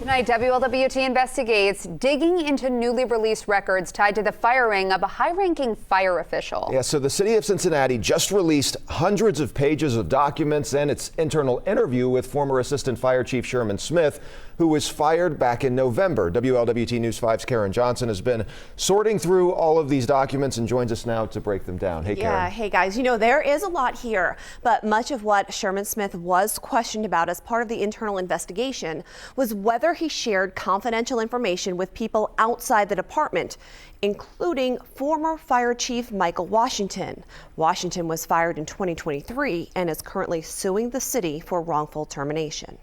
Tonight, WLWT investigates digging into newly released records tied to the firing of a high-ranking fire official. Yeah, so the city of Cincinnati just released hundreds of pages of documents and its internal interview with former Assistant Fire Chief Sherman Smith, who was fired back in November. WLWT News 5's Karen Johnson has been sorting through all of these documents and joins us now to break them down. Hey, Karen. Yeah, hey guys, you know, there is a lot here, but much of what Sherman Smith was questioned about as part of the internal investigation was whether he shared confidential information with people outside the department, including former Fire Chief Michael Washington. Washington was fired in 2023 and is currently suing the city for wrongful termination.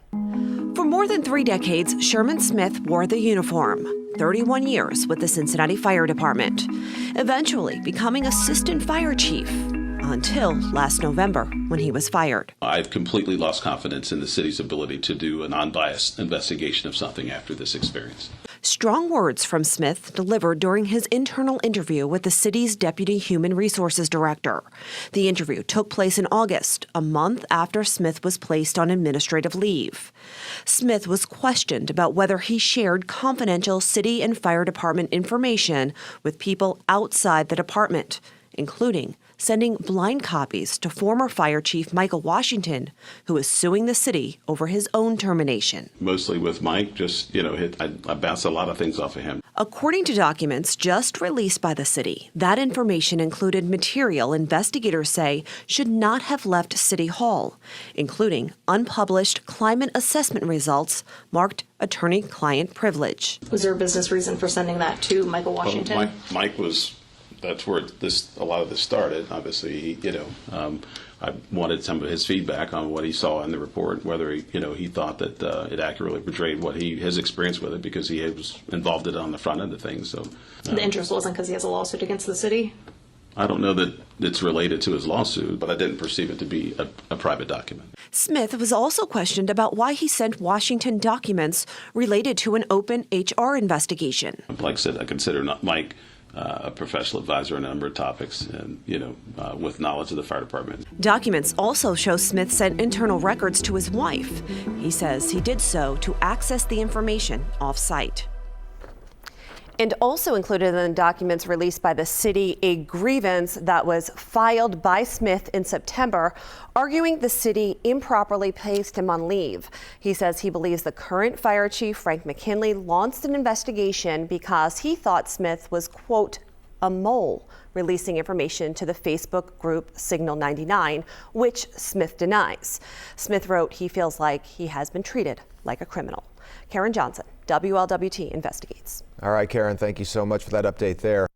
For more than 3 decades, Sherman Smith wore the uniform, 31 years with the Cincinnati Fire Department, eventually becoming Assistant Fire Chief until last November when he was fired. I've completely lost confidence in the city's ability to do an unbiased investigation of something after this experience. Strong words from Smith delivered during his internal interview with the city's Deputy Human Resources Director. The interview took place in August, a month after Smith was placed on administrative leave. Smith was questioned about whether he shared confidential city and fire department information with people outside the department, including sending blind copies to former Fire Chief Michael Washington, who is suing the city over his own termination. Mostly with Mike, just, I bounced a lot of things off of him. According to documents just released by the city, that information included material investigators say should not have left City Hall, including unpublished climate assessment results marked attorney-client privilege. Was there a business reason for sending that to Michael Washington? Well, Mike was... That's where a lot of this started. Obviously, I wanted some of his feedback on what he saw in the report, whether he thought that it accurately portrayed his experience with it, because he was involved in it on the front end of things. So the interest wasn't because he has a lawsuit against the city? I don't know that it's related to his lawsuit, but I didn't perceive it to be a private document. Smith was also questioned about why he sent Washington documents related to an open HR investigation. Like I said, I consider Mike a professional advisor on a number of topics, and with knowledge of the fire department. Documents also show Smith sent internal records to his wife. He says he did so to access the information off-site. And also included in the documents released by the city, a grievance that was filed by Smith in September, arguing the city improperly placed him on leave. He says he believes the current fire chief, Frank McKinley, launched an investigation because he thought Smith was, quote, a mole, releasing information to the Facebook group Signal 99, which Smith denies. Smith wrote he feels like he has been treated like a criminal. Karen Johnson, WLWT Investigates. All right, Karen, thank you so much for that update there.